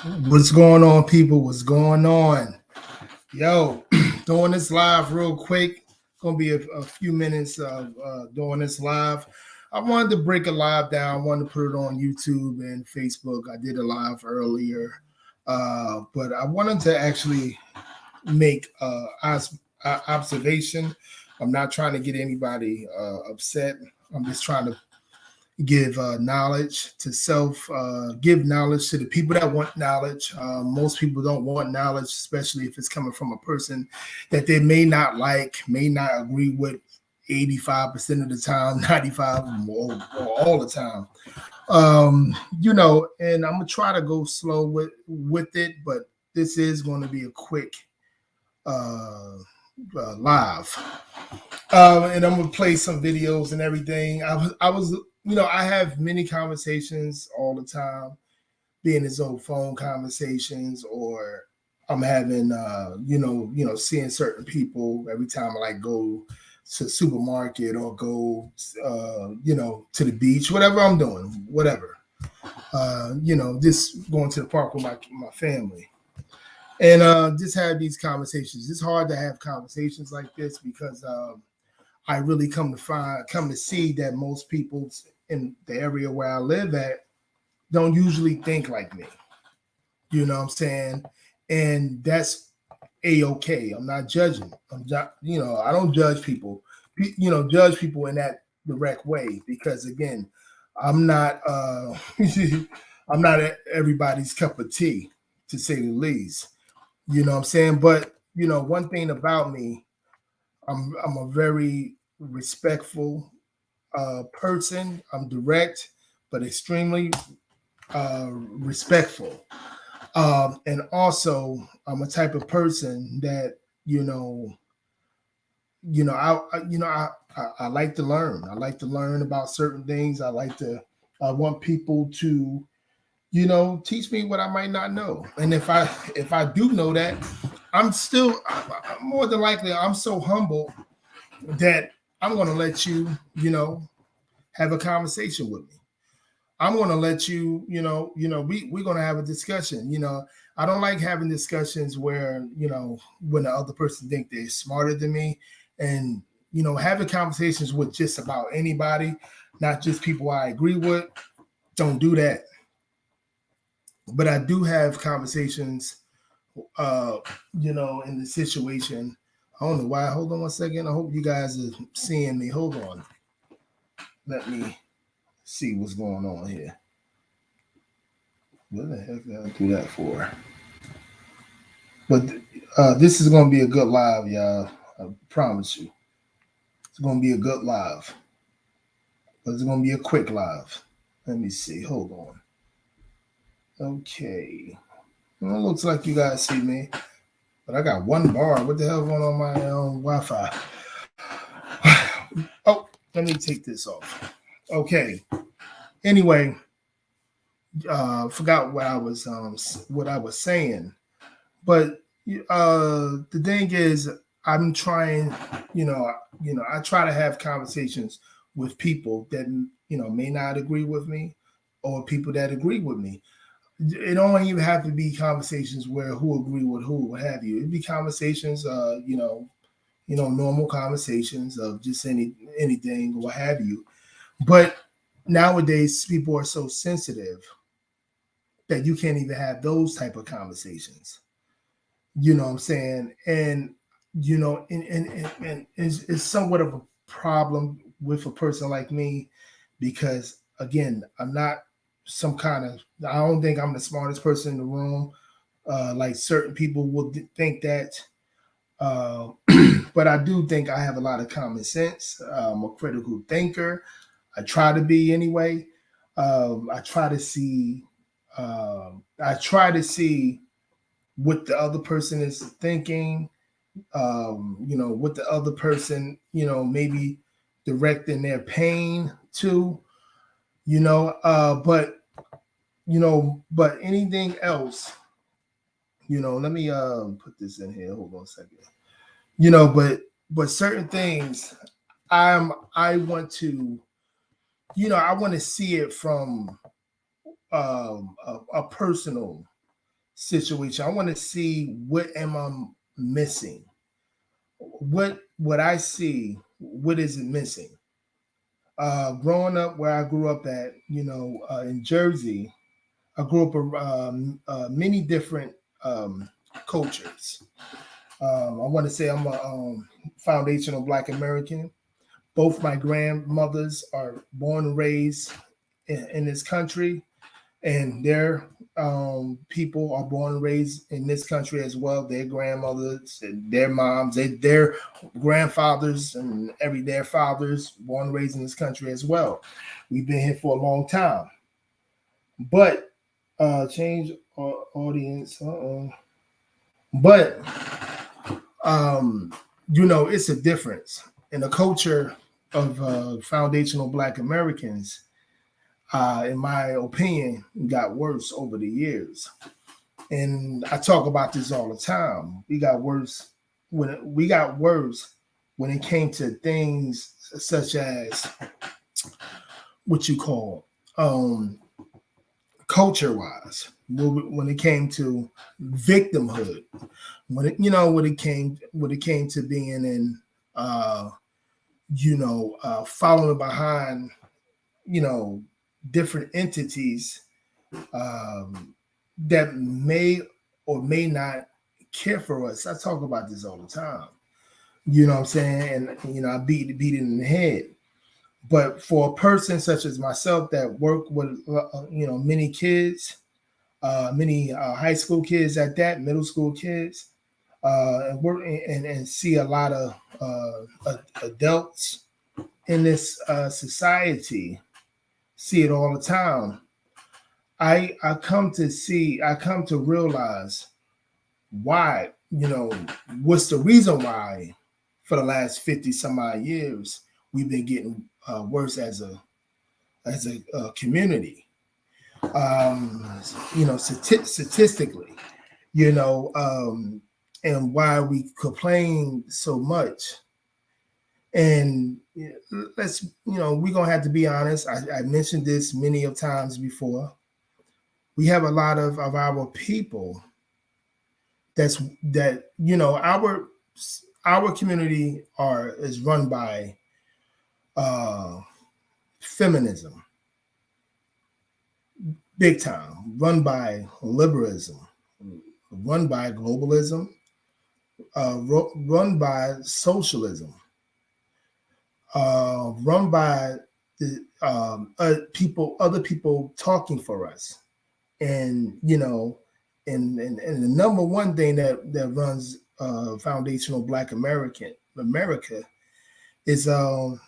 What's going on, people? What's going on? Yo, doing this live real quick. Gonna be a few minutes of doing this live. I wanted to break a live down. I wanted to put it on YouTube and Facebook. I did a live earlier, but I wanted to actually make observation. I'm not trying to get anybody upset. I'm just trying to give knowledge to self, give knowledge to the people that want knowledge. Most people don't want knowledge, especially if it's coming from a person that they may not like, may not agree with 85% of the time, 95 or all the time. And I'm gonna try to go slow with it, but this is going to be a quick uh, live. And I'm gonna play some videos and everything. I have many conversations all the time, being his old phone conversations, or I'm having, seeing certain people every time I like go to the supermarket or go, to the beach, whatever I'm doing, whatever. Just going to the park with my family, and just have these conversations. It's hard to have conversations like this because I really come to see that most people in the area where I live at don't usually think like me. You know what I'm saying? And that's a okay. I'm not judging. I don't judge people. Judge people in that direct way because again, I'm not I'm not everybody's cup of tea, to say the least. You know what I'm saying? But one thing about me, I'm a very respectful person. I'm direct, but extremely respectful. And also, I'm a type of person that I like to learn. I like to learn about certain things. I want people to teach me what I might not know. And if I do know that, I'm more than likely, I'm so humble that I'm going to let you have a conversation with me. I'm going to let we're going to have a discussion. I don't like having discussions where, when the other person think they're smarter than me, and, having conversations with just about anybody, not just people I agree with. Don't do that. But I do have conversations, uh, in the situation. I don't know why. Hold on one second. I hope you guys are seeing me. Hold on. Let me see what's going on here. What the heck did I do that for? But this is going to be a good live, y'all. I promise you. It's going to be a good live. But it's going to be a quick live. Let me see. Hold on. Okay. Well, it looks like you guys see me. But I got one bar. What the hell going on my Wi-Fi? Oh, let me take this off. Okay. Anyway, forgot what I was saying. But the thing is, I'm trying. I try to have conversations with people that may not agree with me, or people that agree with me. It don't even have to be conversations where who agree with who, what have you. It'd be conversations, normal conversations of just anything, what have you. But nowadays, people are so sensitive that you can't even have those type of conversations. You know what I'm saying? And and it's somewhat of a problem with a person like me because again, I'm not some kind of. I don't think I'm the smartest person in the room. Like certain people will think that. Uh, but I do think I have a lot of common sense. I'm a critical thinker. I try to be anyway. I try to see. I try to see what the other person is thinking. What the other person, maybe directing their pain to. But anything else. Let me put this in here. Hold on a second. But certain things I want to I want to see it from a personal situation. I want to see what am I missing. What I see, what is it missing? Growing up where I grew up at, in Jersey, I grew up around many different cultures. I want to say I'm a foundational Black American. Both my grandmothers are born and raised in this country, and their people are born and raised in this country as well. Their grandmothers, and their moms, their grandfathers, and their fathers born and raised in this country as well. We've been here for a long time, but change audience. But it's a difference in the culture of foundational Black Americans. In my opinion, got worse over the years. And I talk about this all the time. We got worse when it came to things such as what you call culture wise. When it came to victimhood, when it came to being in following behind different entities that may or may not care for us. I talk about this all the time. You know what I'm saying? And I beat it in the head. But for a person such as myself that work with many kids, many high school kids at that, middle school kids, and work and see a lot of adults in this society, see it all the time. I come to realize why, what's the reason why for the last 50 some odd years we've been getting worse as a community. Statistically, and why we complain so much. And we're gonna have to be honest. I mentioned this many of times before. We have a lot of our people our community is run by feminism, big time, run by liberalism, run by globalism, run by socialism, run by the other people talking for us. And and the number one thing that runs foundational Black America is not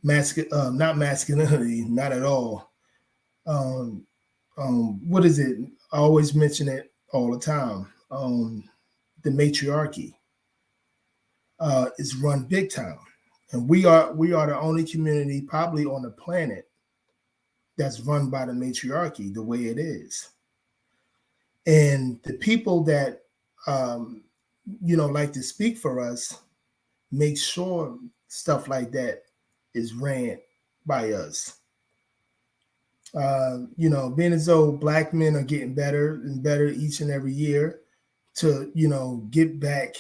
masculinity, not at all. What is it? I always mention it all the time. The matriarchy is run big time, and we are the only community probably on the planet that's run by the matriarchy the way it is. And the people that like to speak for us make sure stuff like that is ran by us. Being as though Black men are getting better and better each and every year to get back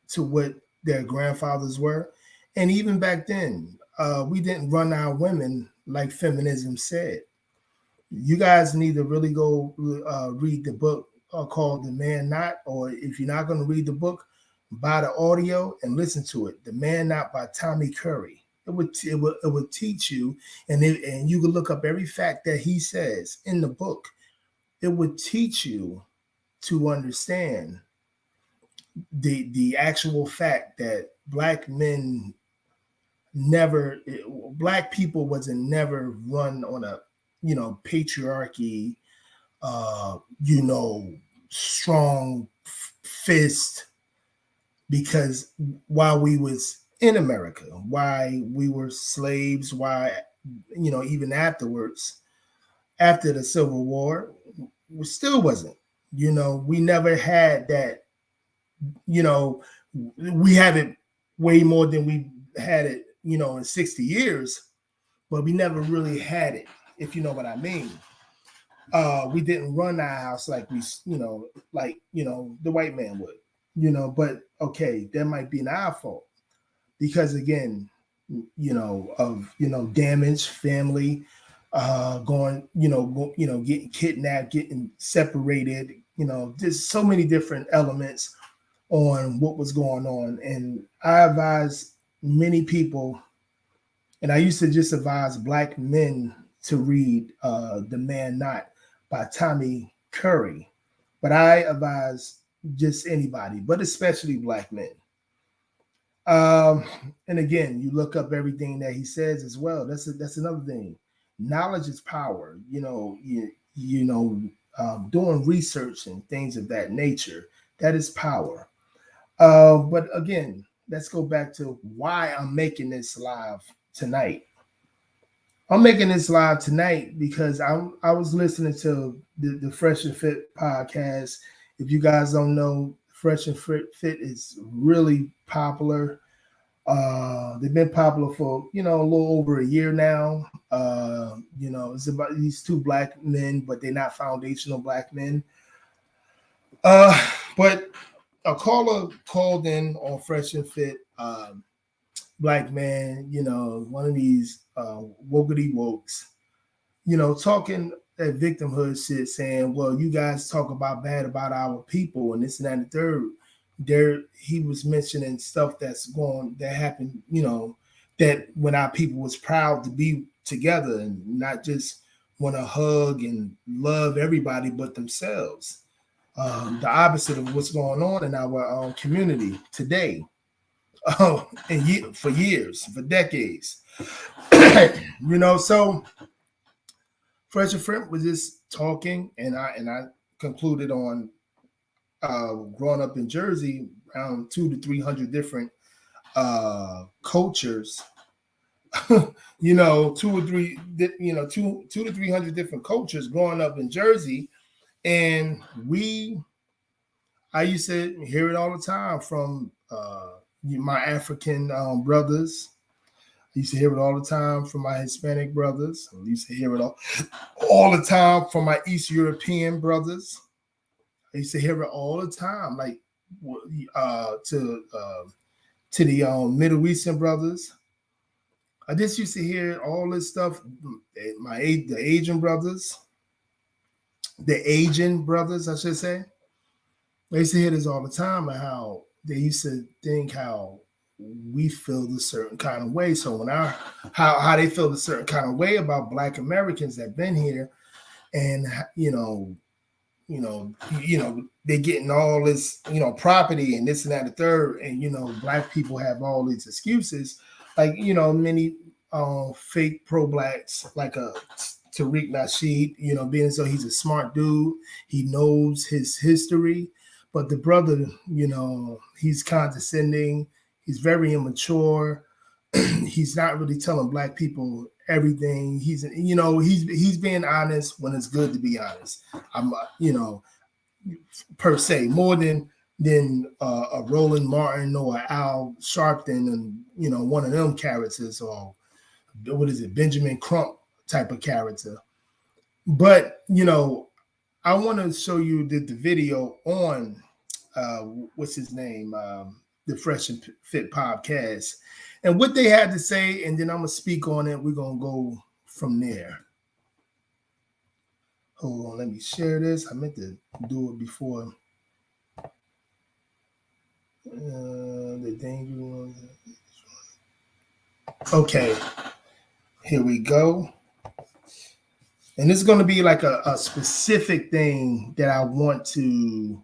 to what their grandfathers were. And even back then, we didn't run our women like feminism said. You guys need to really go read the book called The Man Not, or if you're not going to read the book, buy the audio and listen to it. The Man Not by Tommy Curry. It would teach you, and you can look up every fact that he says in the book. It would teach you to understand the actual fact that Black people wasn't never run on a patriarchy, strong fist, because while we was in America, why we were slaves, why even afterwards, after the Civil War, we still wasn't. We never had that. We have it way more than we had it, in 60 years, but we never really had it, if you know what I mean. We didn't run our house like we, the white man would, but okay, that might be an our fault because again, of damage, family, going, getting kidnapped, getting separated, there's so many different elements on what was going on. And I advise many people, and I used to just advise black men to read The Man Not by Tommy Curry. But I advise just anybody, but especially black men. Um, and again, you look up everything that he says as well. That's another thing. Knowledge is power. Doing research and things of that nature. That is power. But again, let's go back to why I'm making this live tonight. I'm making this live tonight because I was listening to the Fresh and Fit podcast. If you guys don't know, Fresh and Fit is really popular. They've been popular for a little over a year now. It's about these two black men, but they're not foundational black men. But a caller called in on Fresh and Fit, black man, one of these wokety wokes, talking that victimhood shit, saying, well, you guys talk bad about our people and this and that and the third. There, he was mentioning stuff that happened, that when our people was proud to be together and not just want to hug and love everybody but themselves. The opposite of what's going on in our community today. And for years, for decades. So Fresh and Fit was just talking, and I concluded on growing up in Jersey, around 200 to 300 different cultures. Two to 300 different cultures growing up in Jersey, and I used to hear it all the time from my African brothers. I used to hear it all the time from my Hispanic brothers. I used to hear it all the time from my East European brothers. I used to hear it all the time, like to the Middle Eastern brothers. I just used to hear all this stuff. The Asian brothers, I should say. I used to hear this all the time, and how they used to think how we feel a certain kind of way. So how they feel a certain kind of way about Black Americans that been here, and they're getting all this property and this and that and the third, and Black people have all these excuses, like many fake pro-blacks like a Tariq Nasheed, being as though he's a smart dude, he knows his history, but the brother, he's condescending, he's very immature. He's not really telling Black people everything. He's being honest when it's good to be honest. I'm per se, more than a Roland Martin or a Al Sharpton and one of them characters, or what is it, Benjamin Crump type of character. But I want to show you the video on what's his name, the Fresh and Fit podcast, and what they had to say, and then I'm gonna speak on it. We're gonna go from there. Hold on, let me share this. I meant to do it before. The danger. Okay, here we go. And this is going to be like a specific thing that I want to,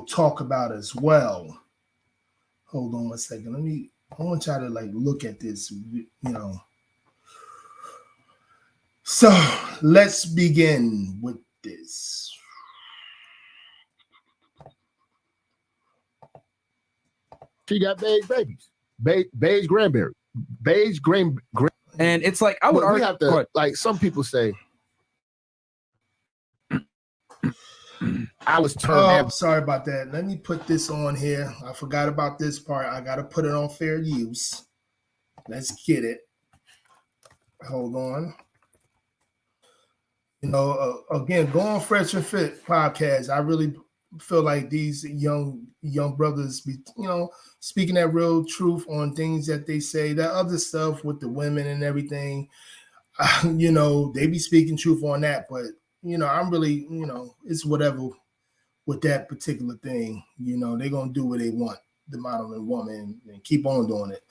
talk about as well. Hold on one second. I want y'all to look at this, So let's begin with this. She got beige babies, beige grandberry, beige grain. And it's like, I would argue, we have to, like some people say, I was turned. Sorry about that. Let me put this on here. I forgot about this part. I got to put it on fair use. Let's get it. Hold on. Again, go on Fresh and Fit podcast. I really feel like these young brothers be, speaking that real truth on things that they say. That other stuff with the women and everything, they be speaking truth on that. But I'm really, it's whatever with that particular thing. They're gonna do what they want, the modeling woman, and keep on doing it.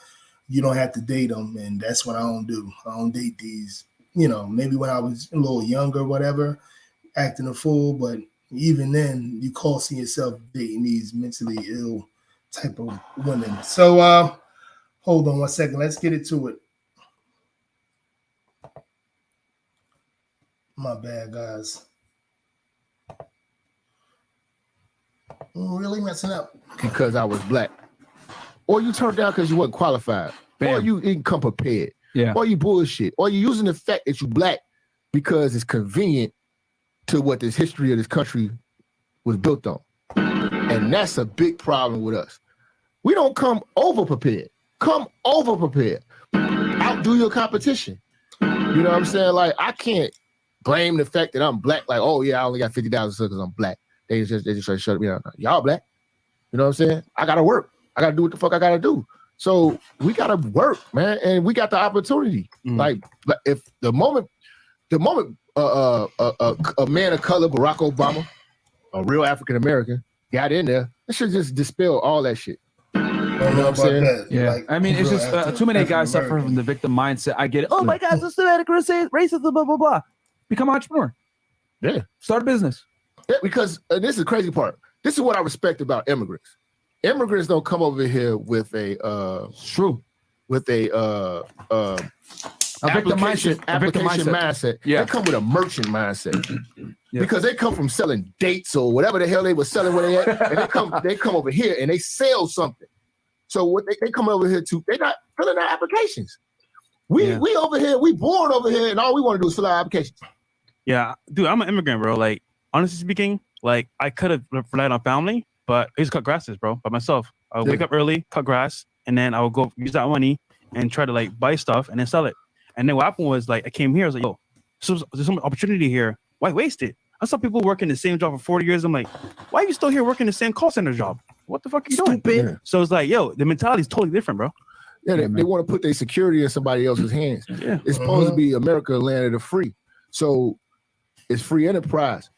You don't have to date them, and that's what I don't do. I don't date these. Maybe when I was a little younger, whatever, acting a fool, but even then, you costing yourself dating these mentally ill type of women. So, hold on one second. Let's get into it. My bad, guys. I'm really messing up. Because I was black. Or you turned down because you weren't qualified. Bam. Or you didn't come prepared. Yeah. Or you bullshit. Or you using the fact that you black because it's convenient to what this history of this country was built on. And that's a big problem with us. We don't come over prepared. Come over prepared. Outdo your competition. You know what I'm saying? Like, I can't blame the fact that I'm black. Like, oh yeah, I only got 50,000 because I'm black. They just try to shut me down. Y'all black. You know what I'm saying? I gotta work. I gotta do what the fuck I gotta do. So we gotta work, man, and we got the opportunity. Like, if the moment a man of color, Barack Obama, a real African American, got in there, it should just dispel all that shit. You know what I'm saying? That. Yeah, like, I mean, it's just too many guys suffer from the victim mindset. I get it. Oh my God, systematic racism, blah blah blah. Become an entrepreneur. Yeah, start a business. Yeah, because this is the crazy part. This is what I respect about immigrants. Immigrants don't come over here with a application mindset. Yeah. They come with a merchant mindset. Because they come from selling dates or whatever the hell they were selling where they at, and they come over here and they sell something. So what they come over here to, they're not filling out applications. We over here, we born over here, and all we want to do is fill out applications. Yeah, dude, I'm an immigrant, bro. Like, honestly speaking, like, I could have relied on family, but I used to cut grasses, bro, by myself. I would wake up early, cut grass, and then I would go use that money and try to, like, buy stuff and then sell it. And then what happened was, like, I came here, I was like, yo, there's some opportunity here. Why waste it? I saw people working the same job for 40 years. I'm like, why are you still here working the same call center job? What the fuck are you doing? Yeah. So it's like, yo, the mentality is totally different, bro. Yeah, they want to put their security in somebody else's hands. Yeah. It's supposed to be America, land of the free. So it's free enterprise.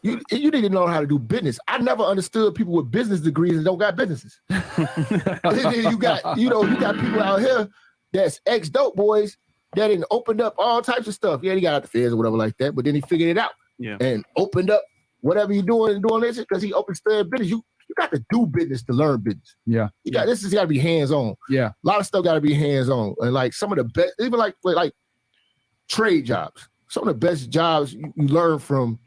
You need to know how to do business. I never understood people with business degrees and don't got businesses. you got people out here that's ex-dope boys that didn't opened up all types of stuff. Yeah, he got out the feds or whatever like that, but then he figured it out. Yeah. And opened up whatever you're doing this because he opened stud business. You got to do business to learn business. Yeah. This has got to be hands-on. Yeah. A lot of stuff got to be hands-on. And like some of the best, even like trade jobs, some of the best jobs you learn from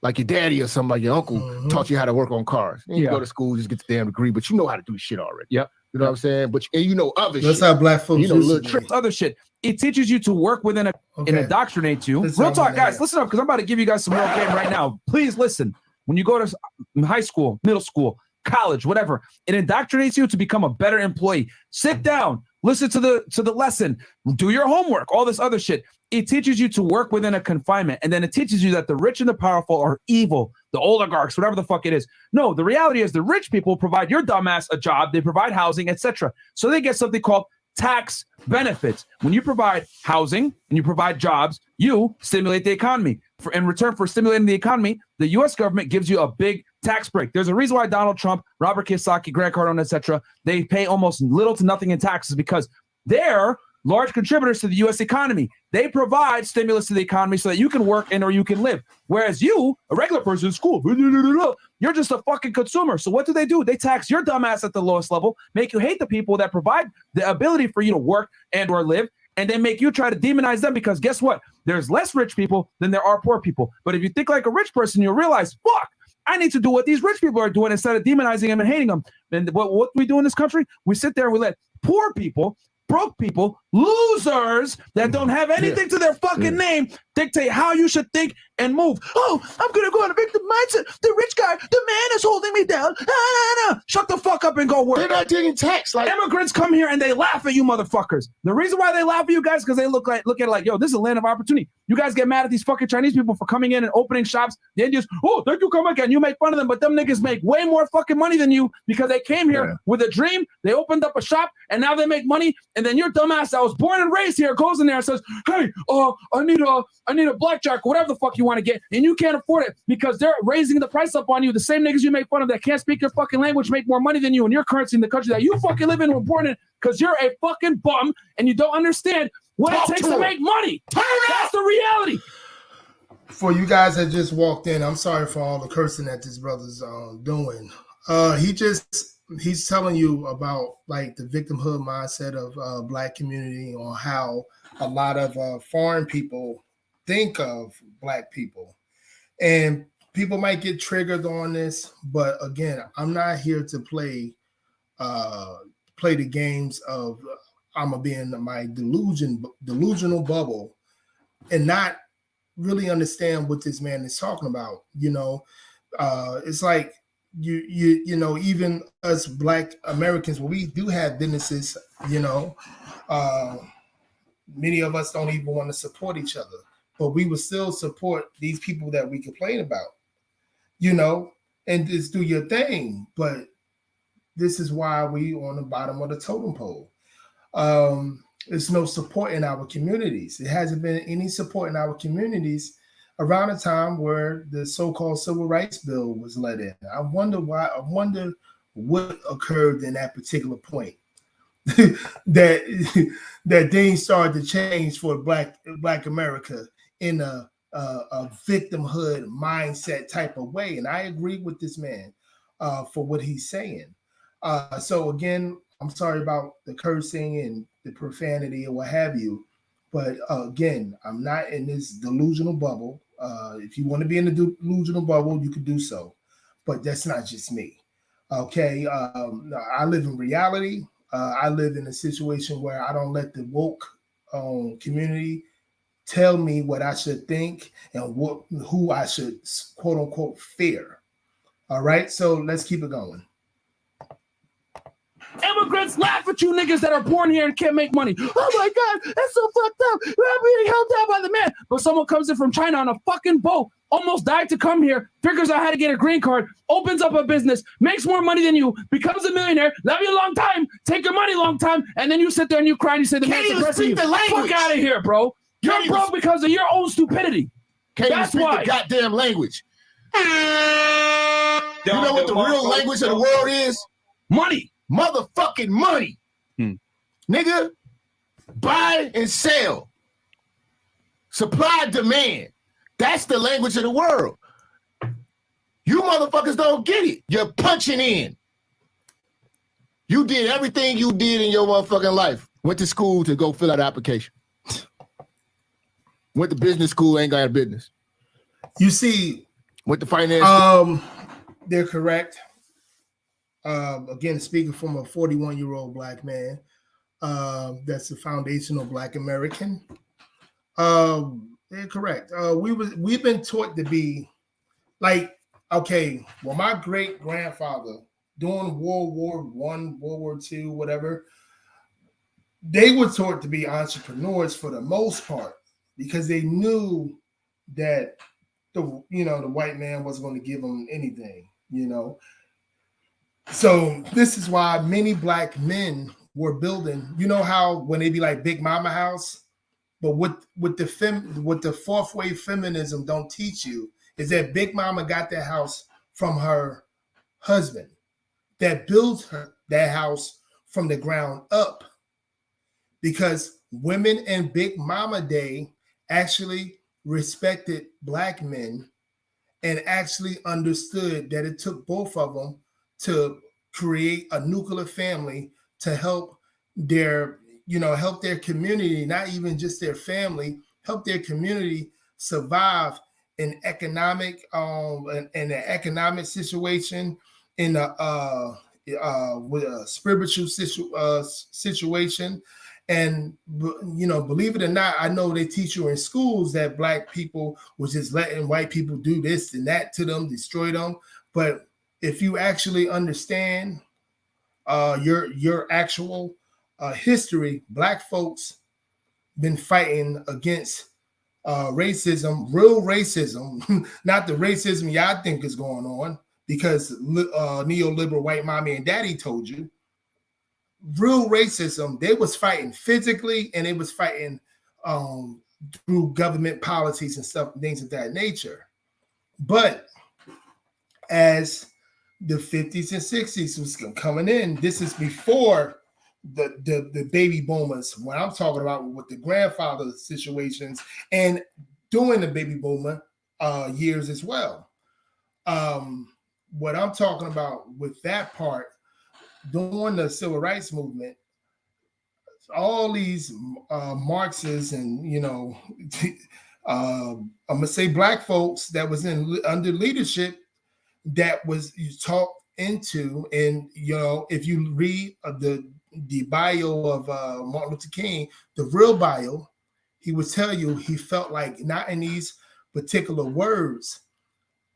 like your daddy or something, like your uncle taught you how to work on cars. And you go to school, just get the damn degree, but you know how to do shit already. Yep. You know what I'm saying? And you know other shit. That's how black folks little tricks. Other shit. It teaches you to work within and indoctrinate you. Real talk, guys. Listen up, because I'm about to give you guys some real game right now. Please listen. When you go to high school, middle school, college, whatever, it indoctrinates you to become a better employee. Sit down, listen to the lesson, do your homework, all this other shit. It teaches you to work within a confinement, and then it teaches you that the rich and the powerful are evil, the oligarchs, whatever the fuck it is. No, the reality is the rich people provide your dumbass a job, they provide housing, etc. So they get something called tax benefits. When you provide housing and you provide jobs, you stimulate the economy. In return for stimulating the economy, the U.S. government gives you a big tax break. There's a reason why Donald Trump, Robert Kiyosaki, Grant Cardone, etc., they pay almost little to nothing in taxes because they're large contributors to the U.S. economy. They provide stimulus to the economy so that you can work and or you can live. Whereas you, a regular person in school, you're just a fucking consumer. So what do? They tax your dumb ass at the lowest level, make you hate the people that provide the ability for you to work and or live, and then make you try to demonize them because guess what? There's less rich people than there are poor people. But if you think like a rich person, you'll realize, fuck, I need to do what these rich people are doing instead of demonizing them and hating them. And what we do in this country, we sit there and we let poor people, broke people, losers that don't have anything to their fucking name dictate how you should think and move. Oh, I'm gonna go on a victim mindset. The rich guy, the man is holding me down. Shut the fuck up and go work. They're not getting taxed. Like immigrants come here and they laugh at you motherfuckers. The reason why they laugh at you guys because they look at it like, yo, this is a land of opportunity. You guys get mad at these fucking Chinese people for coming in and opening shops. The Indians, oh, thank you, come again. You make fun of them, but them niggas make way more fucking money than you because they came here with a dream. They opened up a shop and now they make money. And then your dumbass that was born and raised here goes in there and says, hey, I need a blackjack, whatever the fuck you want to get, and you can't afford it because they're raising the price up on you. The same niggas you make fun of that can't speak your fucking language make more money than you in your currency in the country that you fucking live in and were born in because you're a fucking bum and you don't understand what it takes to make money. That's the reality. For you guys that just walked in, I'm sorry for all the cursing that this brother's doing. He's telling you about like the victimhood mindset of Black community on how a lot of foreign people think of Black people. And people might get triggered on this, but again, I'm not here to play the games of I'm gonna be in my delusional bubble and not really understand what this man is talking about. You know, it's like you know, even us Black Americans, when we do have businesses, you know, many of us don't even want to support each other, but we will still support these people that we complain about, you know, and just do your thing. But this is why we on the bottom of the totem pole. There's no support in our communities. It hasn't been any support in our communities around the time where the so-called Civil Rights Bill was let in. I wonder why. I wonder what occurred in that particular point that things started to change for Black America in a victimhood mindset type of way. And I agree with this man for what he's saying. So again, I'm sorry about the cursing and the profanity or what have you. But again, I'm not in this delusional bubble. If you want to be in the delusional bubble, you can do so. But that's not just me. Okay. I live in reality. I live in a situation where I don't let the woke community tell me what I should think and who I should quote unquote fear. All right. So let's keep it going. Immigrants laugh at you niggas that are born here and can't make money. Oh my God, that's so fucked up. I'm being held down by the man. But someone comes in from China on a fucking boat, almost died to come here, figures out how to get a green card, opens up a business, makes more money than you, becomes a millionaire, love you a long time, take your money a long time, and then you sit there and you cry and you say the man's aggressing you. Fuck out of here, bro. You're broke because of your own stupidity. Can't even speak the goddamn language. You know what the real language of the world is? Money. Motherfucking money. Nigga, buy and sell. Supply, demand. That's the language of the world. You motherfuckers don't get it. You're punching in. You did everything you did in your motherfucking life. Went to school to go fill out an application. Went to business school, ain't got a business. You see, went to finance. They're correct. Again, speaking from a 41-year-old Black man, that's a foundational Black American. They're correct. We've been taught to be like, okay, well, my great grandfather during World War I, World War II, whatever, they were taught to be entrepreneurs for the most part because they knew that the white man wasn't going to give them anything, you know. So this is why many Black men were building, you know how when they be like Big Mama house, but what the fourth wave feminism don't teach you is that Big Mama got that house from her husband that built her that house from the ground up, because women in Big Mama Day actually respected Black men and actually understood that it took both of them to create a nuclear family to help their community, not even just their family, help their community survive in economic in an economic situation, with a spiritual situation, And believe it or not, I know they teach you in schools that black people was just letting white people do this and that to them, destroy them. But if you actually understand your actual history, black folks been fighting against racism, real racism, not the racism y'all think is going on because neoliberal white mommy and daddy told you. Real racism, they was fighting physically and they was fighting through government policies and stuff, things of that nature. But as the 50s and 60s was coming in, this is before the baby boomers. When I'm talking about with the grandfather situations and during the baby boomer years as well. What I'm talking about with that part, during the civil rights movement, all these Marxists and I'm gonna say black folks that was under leadership that was talked into, and if you read the bio of Martin Luther King, the real bio, he would tell you he felt like, not in these particular words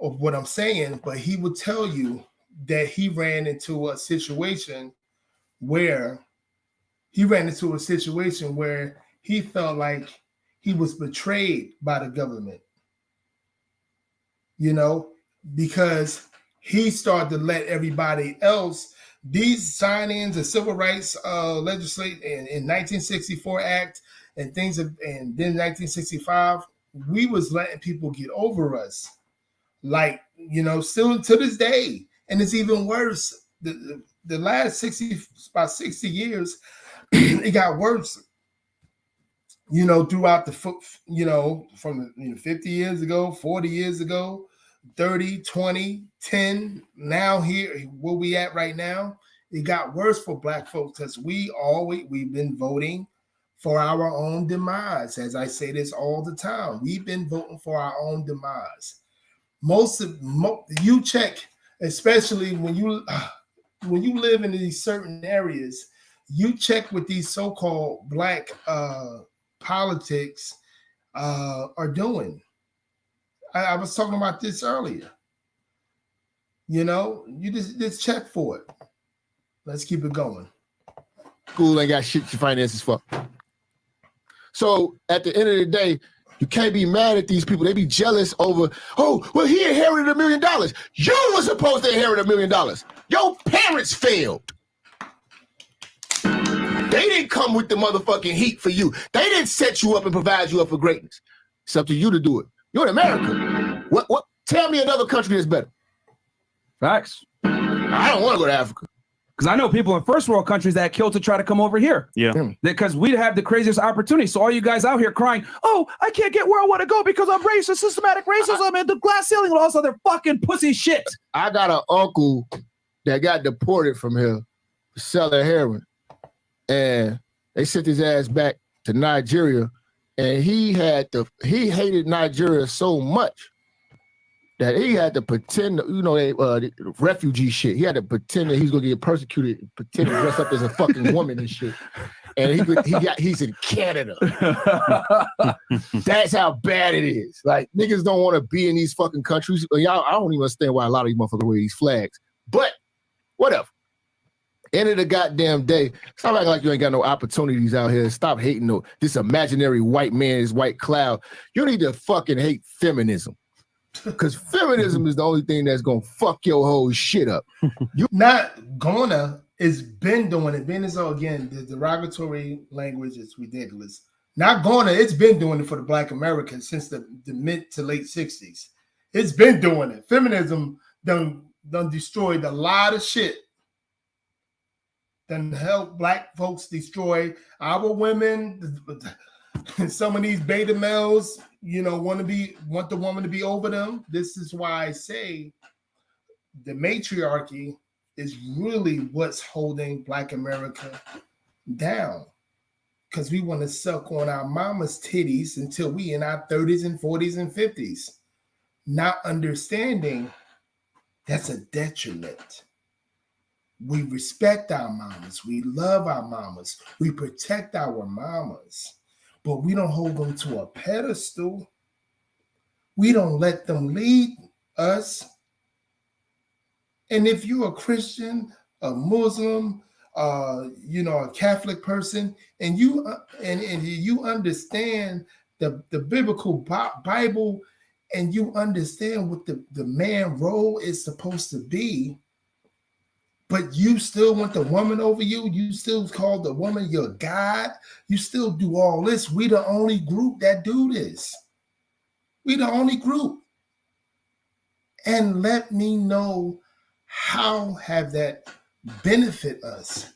of what I'm saying, but he would tell you that he ran into a situation where he felt like he was betrayed by the government, because he started to let everybody else, these sign-ins of civil rights legislation in 1964 Act and things, and then 1965, we was letting people get over us, like, still to this day. And it's even worse. The last 60 years, it got worse, throughout from 50 years ago, 40 years ago, 30, 20, 10, now here, where we at right now, it got worse for black folks because we've been voting for our own demise. As I say this all the time, we've been voting for our own demise. You check, especially when you live in these certain areas, you check what these so-called black politics are doing. I was talking about this earlier. You just check for it. Let's keep it going. School ain't got shit your finances for. So at the end of the day, you can't be mad at these people. They be jealous over, oh, well, he inherited $1 million. You were supposed to inherit $1 million. Your parents failed. They didn't come with the motherfucking heat for you. They didn't set you up and provide you up for greatness. It's up to you to do it. You're in America. What? Tell me another country that's better. Facts. I don't want to go to Africa. Because I know people in first world countries that kill to try to come over here. Yeah. Because we have the craziest opportunity. So all you guys out here crying, oh, I can't get where I want to go because of racist, systematic racism and the glass ceiling and all this other fucking pussy shit. I got an uncle that got deported from here for selling heroin. And they sent his ass back to Nigeria. And he hated Nigeria so much that he had to pretend, refugee shit. He had to pretend that he's gonna get persecuted, pretend to dress up as a fucking woman and shit. And he's in Canada. That's how bad it is. Like, niggas don't want to be in these fucking countries. Y'all, I don't even understand why a lot of these motherfuckers wear these flags. But whatever. End of the goddamn day. Stop acting like you ain't got no opportunities out here. Stop hating this imaginary white man, this white cloud. You need to fucking hate feminism. Because feminism is the only thing that's gonna fuck your whole shit up. You not gonna is been doing it. Been is again, the derogatory language is ridiculous. Not gonna, it's been doing it for the Black Americans since the mid to late 60s. It's been doing it. Feminism done destroyed a lot of shit. Done help Black folks destroy our women. Some of these beta males, want the woman to be over them. This is why I say the matriarchy is really what's holding Black America down. Because we want to suck on our mama's titties until we in our 30s and 40s and 50s. Not understanding that's a detriment. We respect our mamas. We love our mamas. We protect our mamas. But we don't hold them to a pedestal. We don't let them lead us. And if you're a Christian, a Muslim, a Catholic person, and you understand the biblical Bible, and you understand what the man role is supposed to be, but you still want the woman over you, you still call the woman your God, you still do all this. We the only group that do this. We the only group. And let me know, how have that benefit us?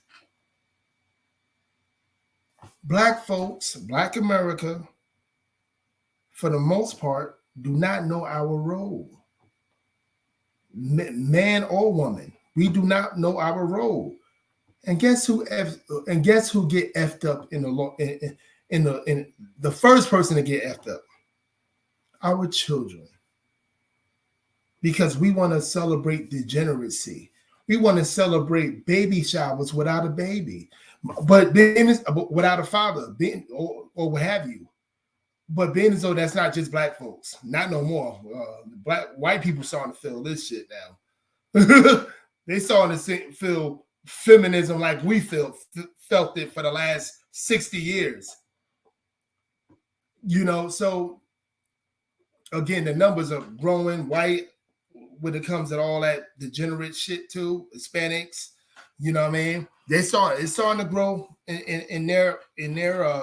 Black folks, Black America, for the most part, do not know our role. Man or woman, we do not know our role. And guess who get effed up in the first person to get effed up? Our children. Because we want to celebrate degeneracy. We want to celebrate baby showers without a baby, but without a father, or what have you. But being as though that's not just Black folks, not no more. White people starting to feel this shit now. They starting to feel feminism like we felt it for the last 60 years. So again, the numbers are growing. White, when it comes to all that degenerate shit too, Hispanics, you know what I mean? It's starting to grow in their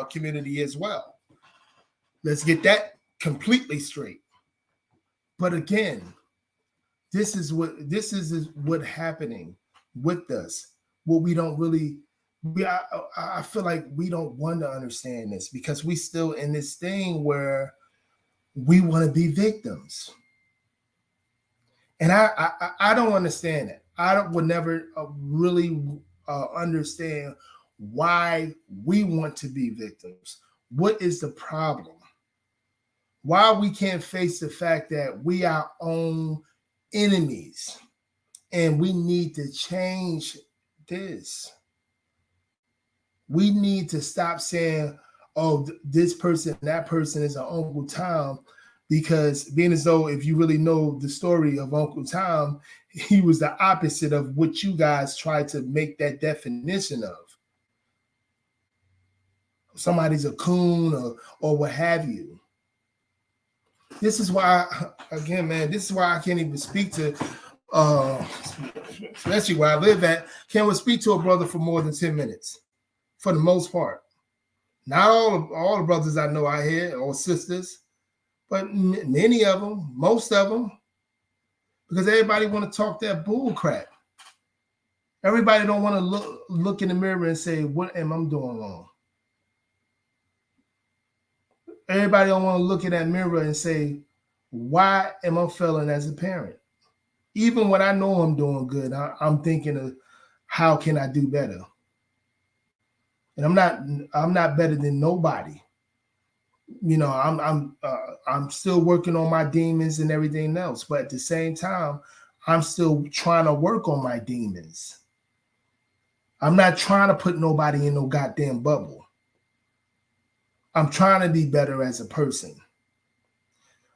community as well. Let's get that completely straight. But again, this is what happening with us. What we don't really, I feel like we don't want to understand this, because we still in this thing where we want to be victims. And I don't understand it. Would never really understand why we want to be victims. What is the problem? Why we can't face the fact that we are our own enemies, and we need to change this. We need to stop saying, oh, this person, that person is an Uncle Tom, because being as though, if you really know the story of Uncle Tom, he was the opposite of what you guys tried to make that definition of. Somebody's a coon or what have you. This is why, again, man, this is why I can't even speak to, especially where I live at, can't even speak to a brother for more than 10 minutes, for the most part. Not all the brothers I know out here, or sisters, but many of them, most of them, because everybody want to talk that bull crap. Everybody don't want to look in the mirror and say, what am I doing wrong? Everybody don't want to look in that mirror and say, why am I failing as a parent? Even when I know I'm doing good, I'm thinking of, how can I do better? And I'm not better than nobody. I'm still working on my demons and everything else, but at the same time, I'm still trying to work on my demons. I'm not trying to put nobody in no goddamn bubble. I'm trying to be better as a person.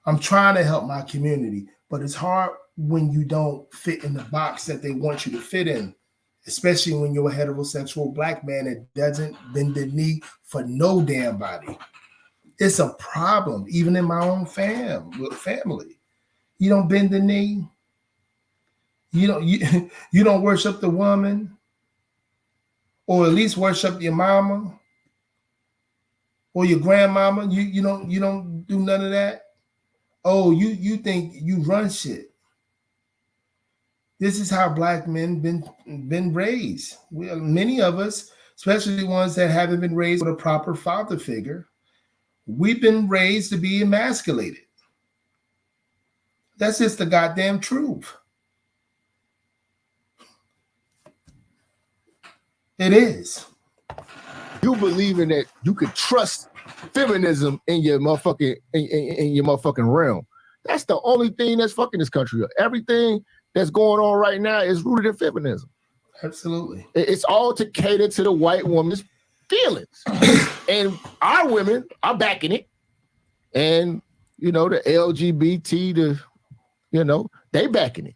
I'm trying to help my community, but it's hard when you don't fit in the box that they want you to fit in, especially when you're a heterosexual Black man that doesn't bend the knee for no damn body. It's a problem, even in my own family. You don't bend the knee. You don't worship the woman, or at least worship your mama or your grandmama. You don't do none of that. Oh, you think you run shit. This is how Black men been raised. Many of us, especially ones that haven't been raised with a proper father figure, we've been raised to be emasculated. That's just the goddamn truth. It is. You believe in that you could trust feminism in your motherfucking in your motherfucking realm. That's the only thing that's fucking this country up. Everything that's going on right now is rooted in feminism. Absolutely. It's all to cater to the white woman's feelings. And our women are backing it. And, the LGBT, they backing it.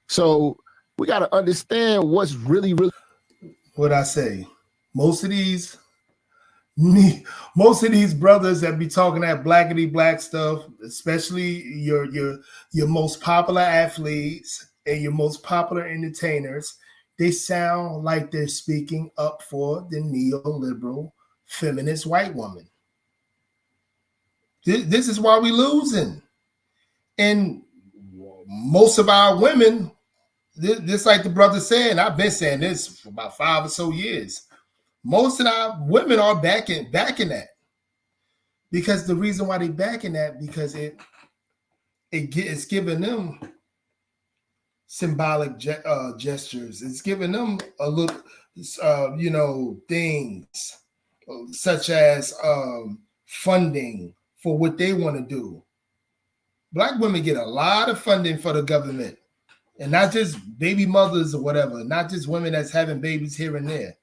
So we got to understand what's really. What I say, most of these brothers that be talking that blackity black stuff, especially your most popular athletes and your most popular entertainers, they sound like they're speaking up for the neoliberal feminist white woman. This is why we losing. And most of our women, this like the brother said, and I've been saying this for about 5 or so years, most of our women are backing that. Because the reason why they backing that, because it's giving them symbolic gestures. It's giving them a little, things such as funding for what they want to do. Black women get a lot of funding for the government, and not just baby mothers or whatever, not just women that's having babies here and there.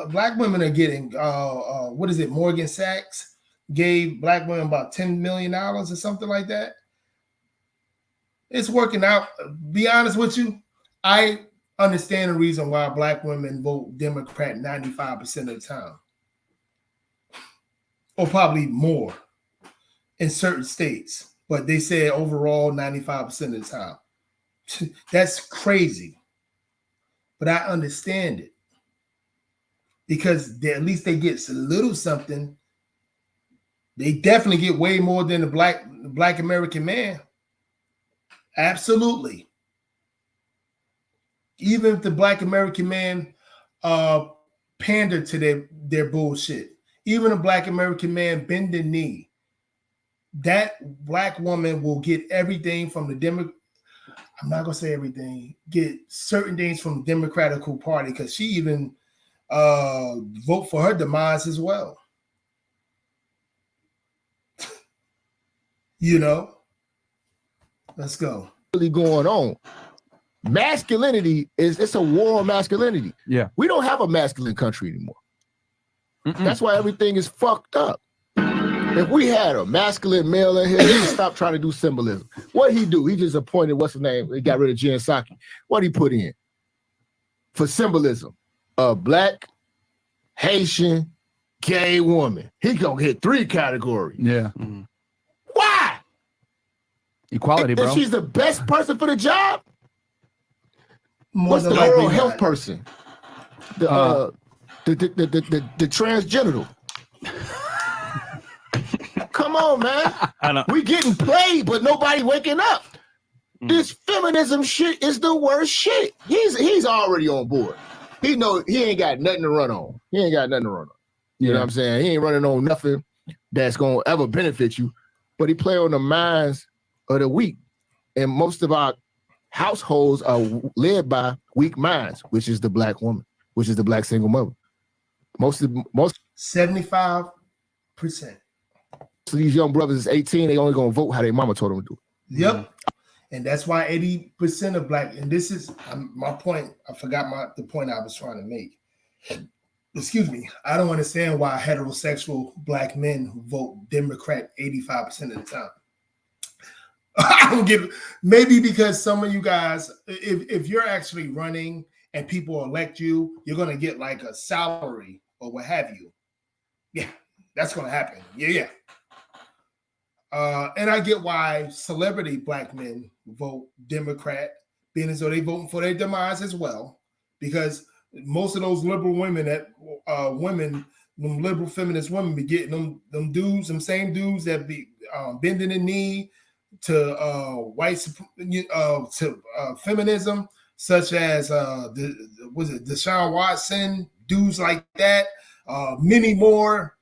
Black women are getting, what is it? Morgan Sachs gave black women about $10 million or something like that. It's working out. Be honest with you, I understand the reason why black women vote Democrat 95% of the time, or probably more in certain states. But they say overall 95% of the time. That's crazy. But I understand it. Because at least they get a little something. They definitely get way more than the black American man. Absolutely. Even if the black American man pander to their bullshit, even a black American man bend the knee, that black woman will get everything from the I'm not gonna say everything. Get certain things from the Democratic Party, because she even vote for her demise as well. Let's go. Really going on. Masculinity it's a war on masculinity. Yeah. We don't have a masculine country anymore. That's why everything is fucked up. If we had a masculine male in here, he'd stop trying to do symbolism. What'd he do? He just appointed, what's his name? He got rid of Jen Psaki. What'd he put in? For symbolism. A black, Haitian, gay woman. He gonna hit 3 categories. Yeah. Mm-hmm. Why? Equality, bro. If she's the best person for the job, what's the oral health person? The transgenital. Come on, man. I know. We getting played, but nobody waking up. This feminism shit is the worst shit. He's already on board. He know he ain't got nothing to run on. You know what I'm saying? He ain't running on nothing that's gonna ever benefit you. But he play on the minds of the weak. And most of our households are led by weak minds, which is the black woman, which is the black single mother. Most 75%. of these young brothers is 18, they only gonna vote how their mama told them to do it. Yep. And that's why 80% of black, and this is my point. I forgot the point I was trying to make. Excuse me. I don't understand why heterosexual black men vote Democrat 85% of the time. I don't get it. Maybe because some of you guys, if you're actually running and people elect you, you're going to get like a salary or what have you. Yeah, that's going to happen. Yeah. And I get why celebrity black men vote Democrat, being as though they voting for their demise as well, because most of those liberal women them liberal feminist women be getting them dudes, them same dudes that be bending the knee to feminism, such as Deshaun Watson, dudes like that, many more.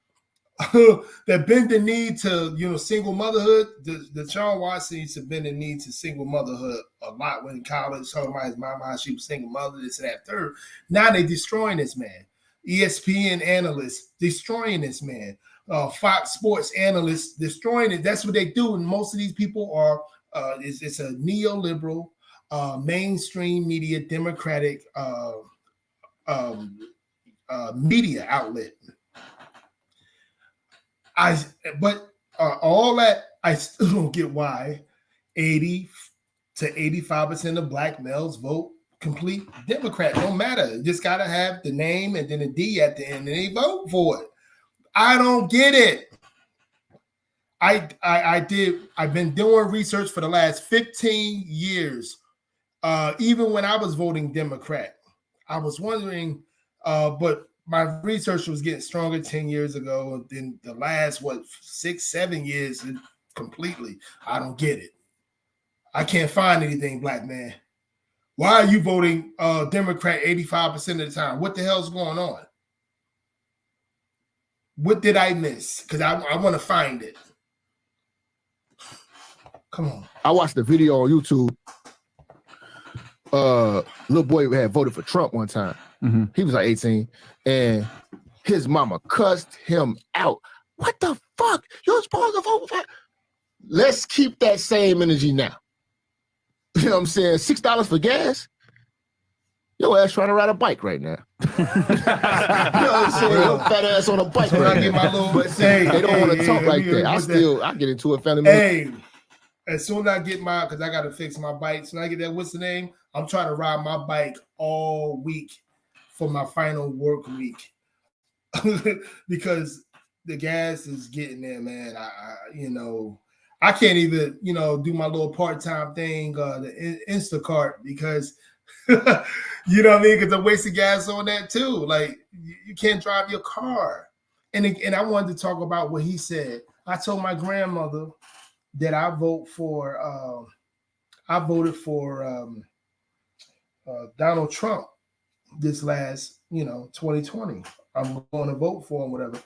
That bend the knee to single motherhood. The Deshaun Watson used to bend the knee to single motherhood a lot when in college, talking about his mama, how she was single mother, this and that third. Now they destroying this man. ESPN analysts destroying this man. Fox Sports analysts destroying it. That's what they do. And most of these people are it's a neoliberal mainstream media, Democratic media outlet. But all that, I still don't get why 80 to 85% of black males vote complete Democrat. No matter. You just got to have the name and then a D at the end and they vote for it. I don't get it. I've been doing research for the last 15 years. Even when I was voting Democrat, I was wondering, but my research was getting stronger 10 years ago. Then the last, 6-7 years, completely, I don't get it. I can't find anything, black man. Why are you voting Democrat 85% of the time? What the hell's going on? What did I miss? Because I want to find it. Come on. I watched the video on YouTube. Little boy had voted for Trump one time. Mm-hmm. He was like 18, and his mama cussed him out. What the fuck? You're supposed to vote for? Let's keep that same energy now. You know what I'm saying? $6 for gas. Your ass trying to ride a bike right now. You know what I'm saying? Your fat ass on a bike right now. Get my little, but they don't want to talk like that. I get into it, family. Hey, as soon as I get because I got to fix my bike. So when I get that, what's the name? I'm trying to ride my bike all week for my final work week because the gas is getting there, man. I can't even, do my little part-time thing, the Instacart, because you know what I mean? Because I'm wasting gas on that too. Like you can't drive your car. And I wanted to talk about what he said. I told my grandmother that I voted for Donald Trump this last, 2020. I'm going to vote for him, whatever.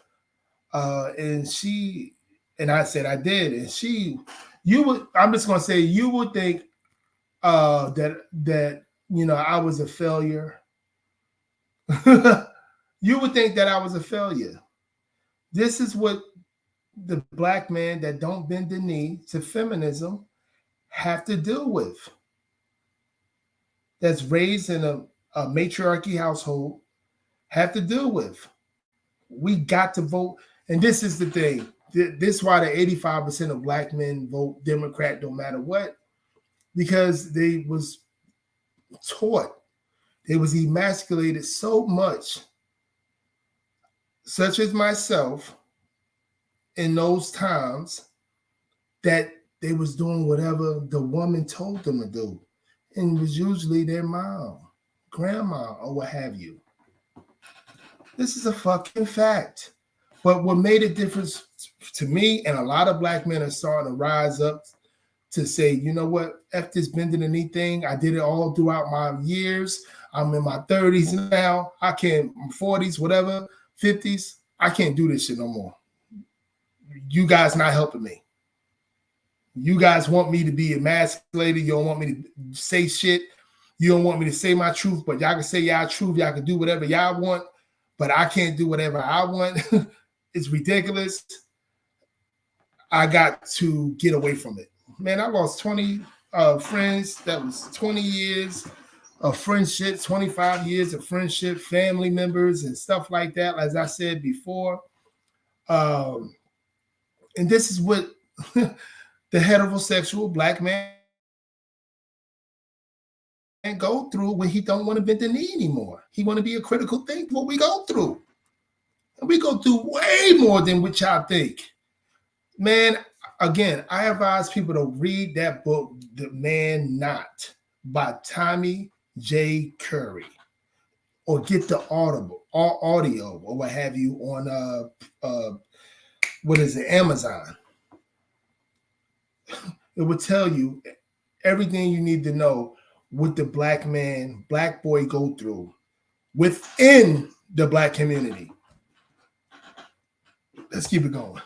And I said I did. And I'm just going to say, you would think that I was a failure. You would think that I was a failure. This is what the black man that don't bend the knee to feminism have to deal with. That's raised in a matriarchy household have to deal with. We got to vote. And this is the thing. This is why the 85% of black men vote Democrat no matter what. Because they was taught. They was emasculated so much, such as myself, in those times, that they was doing whatever the woman told them to do. And it was usually their mom, grandma, or what have you. This is a fucking fact. But what made a difference to me, and a lot of black men are starting to rise up to say, you know what, F this bending the knee thing. I did it all throughout my years. I'm in my 30s now. I can't, 40s, whatever, 50s. I can't do this shit no more. You guys not helping me. You guys want me to be emasculated. You don't want me to say shit. You don't want me to say my truth, but y'all can say y'all truth. Y'all can do whatever y'all want, but I can't do whatever I want. It's ridiculous. I got to get away from it. Man, I lost 20 friends. That was 20 years of friendship, 25 years of friendship, family members and stuff like that, as I said before. And this is what the heterosexual black man go through when he don't want to bend the knee anymore. He want to be a critical thinker. What we go through. And we go through way more than what y'all think. Man, again, I advise people to read that book, The Man Not, by Tommy J. Curry, or get the audio or what have you on Amazon. It will tell you everything you need to know what the black man, black boy go through within the black community. Let's keep it going.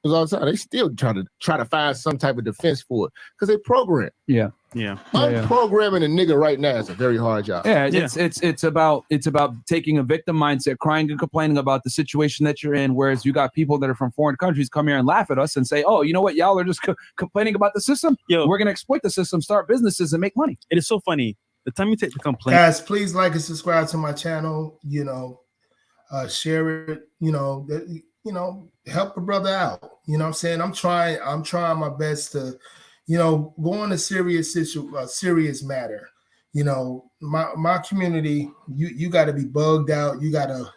Because all the time they still try to find some type of defense for it because they program. Yeah. Yeah. Unprogramming a nigga right now is a very hard job. Yeah, it's about taking a victim mindset, crying and complaining about the situation that you're in, whereas you got people that are from foreign countries come here and laugh at us and say, oh, you know what, y'all are just complaining about the system. We're gonna exploit the system, start businesses, and make money. It is so funny. The time you take the complaint, guys, please like and subscribe to my channel. Share it. Help a brother out. You know what I'm saying? I'm trying my best to, go on a serious matter. My community, you got to be bugged out. You gotta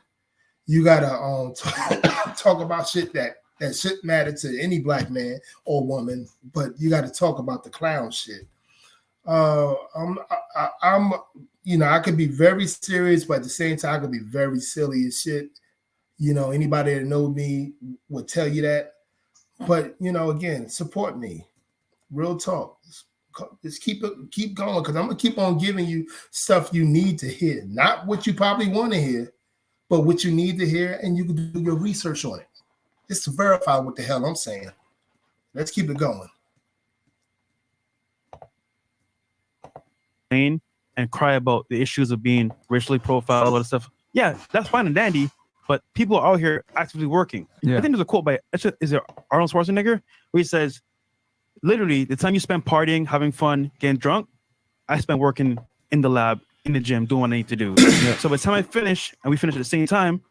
talk about shit that shouldn't matter to any black man or woman, but you got to talk about the clown shit. I could be very serious, but at the same time, I could be very silly as shit. Anybody that knows me would tell you that. But again, support me. Real talk. Just keep going, because I'm gonna keep on giving you stuff you need to hear, not what you probably want to hear, but what you need to hear, and you can do your research on it. Just to verify what the hell I'm saying. Let's keep it going. And cry about the issues of being racially profiled, all that stuff. Yeah, that's fine and dandy, but people are out here actively working. Yeah. I think there's a quote by is it Arnold Schwarzenegger where he says, literally, the time you spend partying, having fun, getting drunk, I spend working in the lab, in the gym, doing what I need to do. So by the time I finish, and we finish at the same time,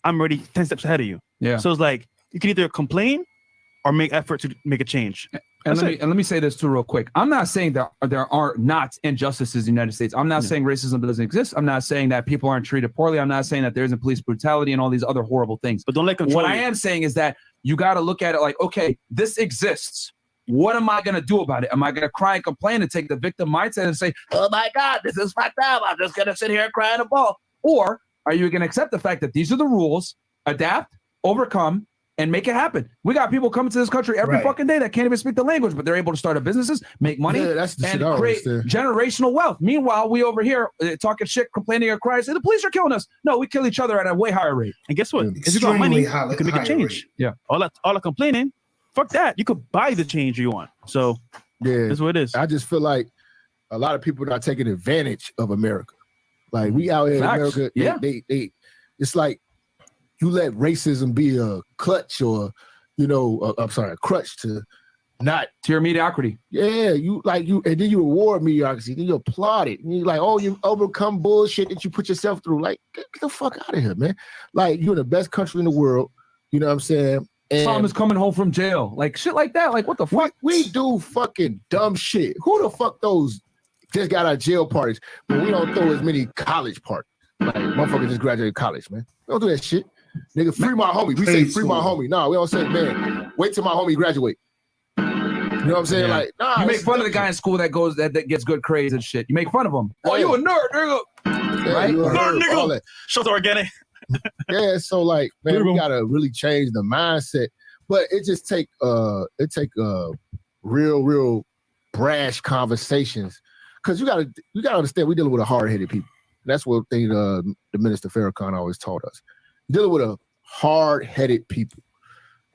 I'm already 10 steps ahead of you. Yeah. So it's like you can either complain or make effort to make a change. And let me say this too real quick. I'm not saying that there are not injustices in the United States. I'm not saying racism doesn't exist. I'm not saying that people aren't treated poorly. I'm not saying that there isn't police brutality and all these other horrible things. But don't let control What I am saying is that you got to look at it like, okay, this exists. What am I going to do about it? Am I going to cry and complain and take the victim mindset and say, oh my God, this is fucked up. I'm just going to sit here and cry in a ball? Or are you going to accept the fact that these are the rules, adapt, overcome, and make it happen? We got people coming to this country every fucking day that can't even speak the language, but they're able to start up businesses, make money, and create generational wealth. Meanwhile, we over here talking shit, complaining or crying, say the police are killing us. No, we kill each other at a way higher rate. And guess what? If you got money, you can make a change. Rate. Yeah. All that complaining, fuck that. You could buy the change you want. So that's what it is. I just feel like a lot of people are not taking advantage of America. Like we out here in America, they it's like you let racism be a clutch or, a crutch to not to your mediocrity. Yeah, and then you reward mediocrity, then you applaud it. And you're like, oh, you overcome bullshit that you put yourself through. Like, get the fuck out of here, man. Like, you're in the best country in the world. You know what I'm saying? And Tom is coming home from jail. Like, shit like that. Like, what the fuck? We do fucking dumb shit. Who the fuck those just got out of jail parties? But we don't throw as many college parties. Like, motherfuckers just graduated college, man. We don't do that shit. Nigga, free my homie. We say free my homie. No, we don't say, man, wait till my homie graduate. You know what I'm saying? Yeah. Like, nah. You make fun of the guy in school that gets good grades and shit. You make fun of him. Oh, you a nerd, nigga. Yeah, right? Nerd, nigga. Show the organic. Yeah, so like, man, we gotta really change the mindset. But it just take real brash conversations. Cause you gotta understand we're dealing with a hard-headed people. That's what thing the Minister Farrakhan always taught us. Dealing with a hard-headed people.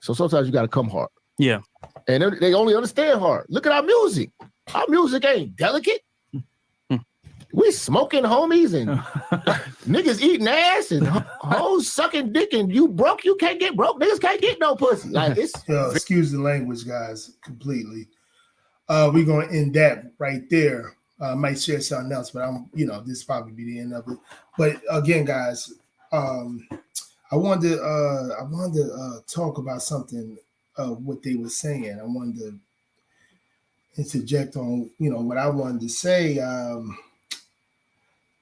So sometimes you got to come hard. Yeah. And they only understand hard. Look at our music. Our music ain't delicate. We smoking homies and niggas eating ass and hoes sucking dick, and you broke, you can't get broke. Niggas can't get no pussy. Like it's excuse the language, guys, completely. We're gonna end that right there. I might share something else, but this probably be the end of it. But again, guys, I wanted to talk about something what they were saying. I wanted to interject on what I wanted to say.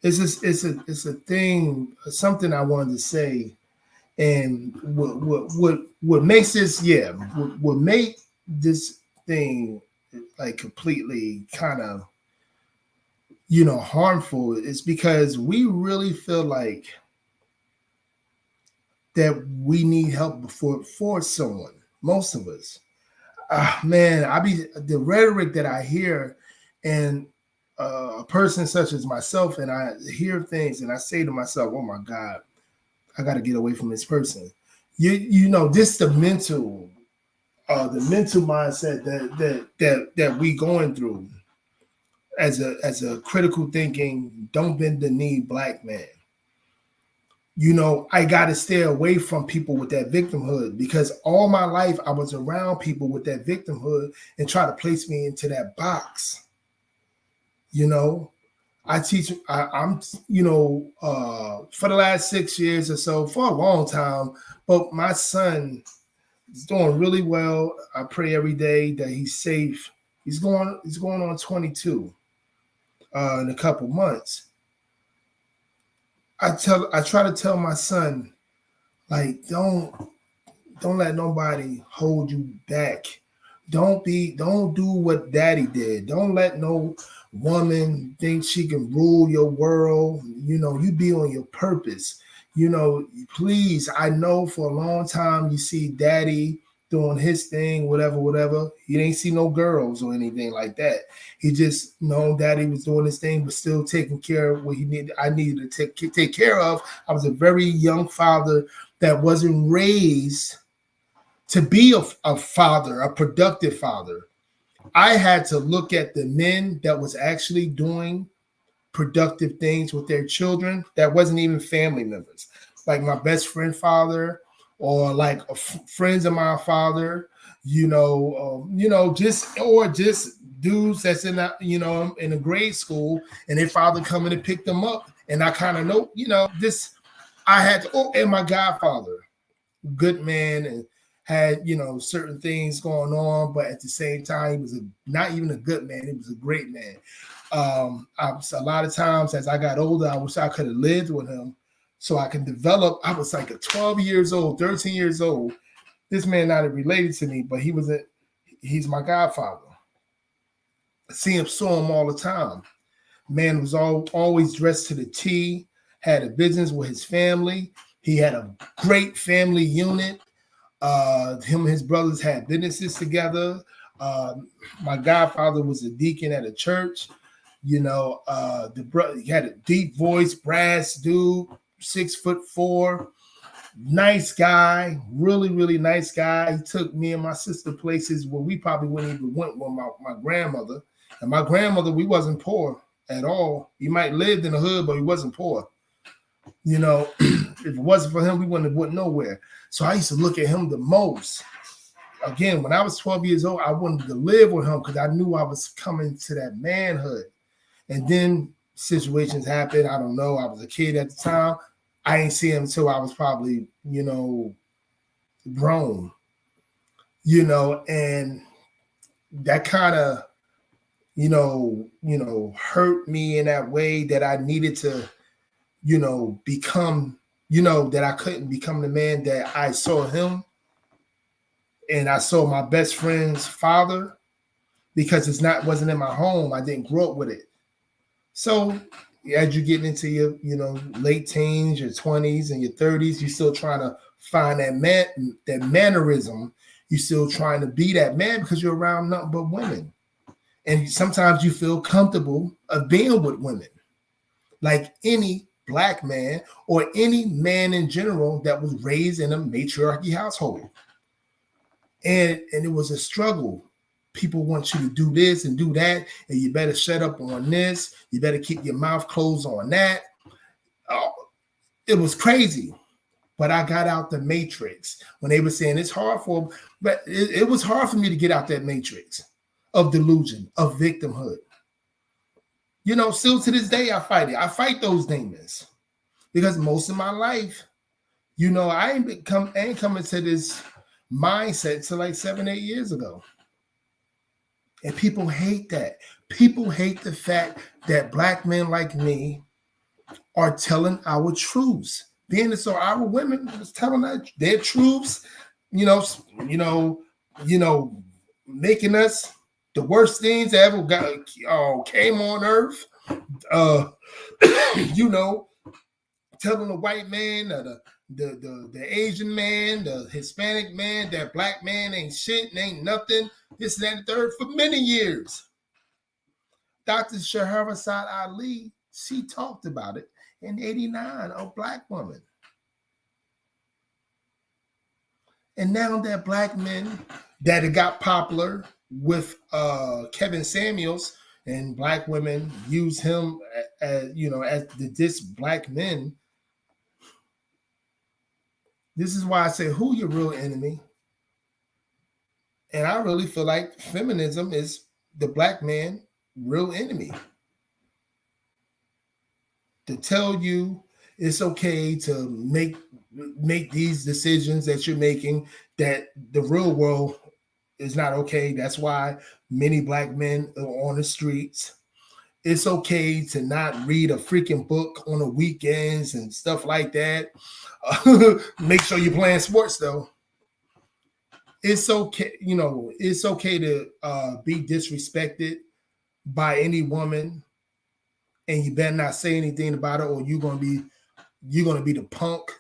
It's a thing, something I wanted to say, and what makes this what make this thing like completely kind of harmful is because we really feel like that we need help for someone. Most of us, man, the rhetoric that I hear, and a person such as myself, and I hear things, and I say to myself, "Oh my God, I got to get away from this person." This the mental mindset that we going through. as a critical thinking, don't bend the knee black man. You know, I got to stay away from people with that victimhood, because all my life I was around people with that victimhood and try to place me into that box. You know, I'm, you know, for the last 6 years or so, for a long time, but my son is doing really well. I pray every day that he's safe. He's going on 22 in a couple months. I try to tell my son, like, don't let nobody hold you back. Don't do what daddy did. Don't let no woman think she can rule your world. You know, you be on your purpose. You know, please, I know for a long time you see daddy doing his thing, whatever. He didn't see no girls or anything like that. He just know daddy was doing his thing, but still taking care of what I needed to take care of. I was a very young father that wasn't raised to be a father, a productive father. I had to look at the men that was actually doing productive things with their children that wasn't even family members, like my best friend father, or like friends of my father, just dudes that's in that, in a grade school, and their father coming to pick them up, and I kind of know, this. I had to, and my godfather, good man, and had certain things going on, but at the same time, he was not even a good man. He was a great man. A lot of times as I got older, I wish I could have lived with him so I can develop. I was like a 12 years old, 13 years old. This man not related to me, but he's my godfather. Saw him all the time. Man was always dressed to the T, had a business with his family. He had a great family unit. Him and his brothers had businesses together. My godfather was a deacon at a church. He had a deep voice, brass dude, 6'4", nice guy, really, really nice guy. He took me and my sister places where we probably wouldn't even went with my grandmother. And my grandmother, we wasn't poor at all. He might lived in the hood, but he wasn't poor. If it wasn't for him, we wouldn't have went nowhere. So I used to look at him the most. Again, when I was 12 years old, I wanted to live with him because I knew I was coming to that manhood. And then situations happened. I don't know. I was a kid at the time. I ain't see him until I was probably, grown. And that kind of, hurt me in that way that I needed to, become, that I couldn't become the man that I saw him. And I saw my best friend's father, because wasn't in my home. I didn't grow up with it. So as you get into your, late teens, your 20s and your 30s, you're still trying to find that mannerism. You're still trying to be that man because you're around nothing but women. And sometimes you feel comfortable of being with women, like any Black man or any man in general that was raised in a matriarchy household. And it was a struggle. People want you to do this and do that, and you better shut up on this. You better keep your mouth closed on that. Oh, it was crazy. But I got out the matrix when they were saying it's hard for them. But it was hard for me to get out that matrix of delusion, of victimhood. Still to this day, I fight it. I fight those demons because most of my life, I ain't coming to this mindset till like 7-8 years ago. And people hate that. People hate the fact that Black men like me are telling our truths. Being so our women was telling their truths, making us the worst things that ever came on earth. Telling the white man, the Asian man, the Hispanic man, that Black man ain't shit and ain't nothing, this, that, and the third, for many years. Dr. Scheherazade Ali, she talked about it in 89, a Black woman. And now that Black men that got popular with Kevin Samuels, and black women use him as, you know, as to diss black men. This is why I say, who your real enemy? And I really feel like feminism is the black man real enemy. To tell you it's okay to make these decisions that you're making, that the real world is not okay. That's why many black men are on the streets. It's okay to not read a freaking book on the weekends and stuff like that. Make sure you're playing sports though. It's okay, you know, it's okay to be disrespected by any woman, and you better not say anything about it, or you're gonna be the punk.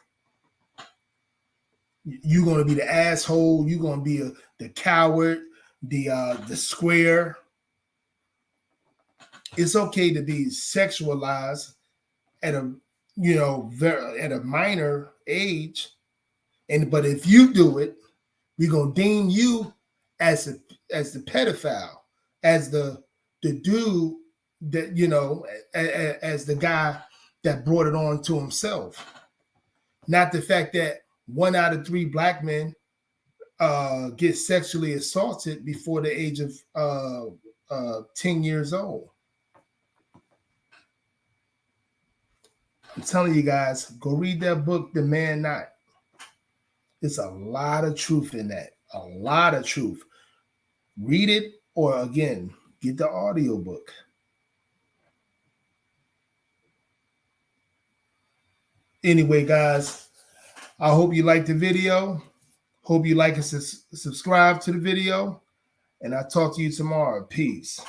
You're gonna be the asshole. You're gonna be the coward, the square. It's okay to be sexualized at a, you know, at a minor age, but if you do it, we're gonna deem you as the pedophile, as the dude that, you know, as the guy that brought it on to himself. Not the fact that 1 out of 3 black men get sexually assaulted before the age of 10 years old. I'm telling you guys, go read that book, The Man Not. It's a lot of truth in that. A lot of truth. Read it, or again, get the audiobook. Anyway, guys, I hope you liked the video. Hope you like and subscribe to the video. And I'll talk to you tomorrow. Peace.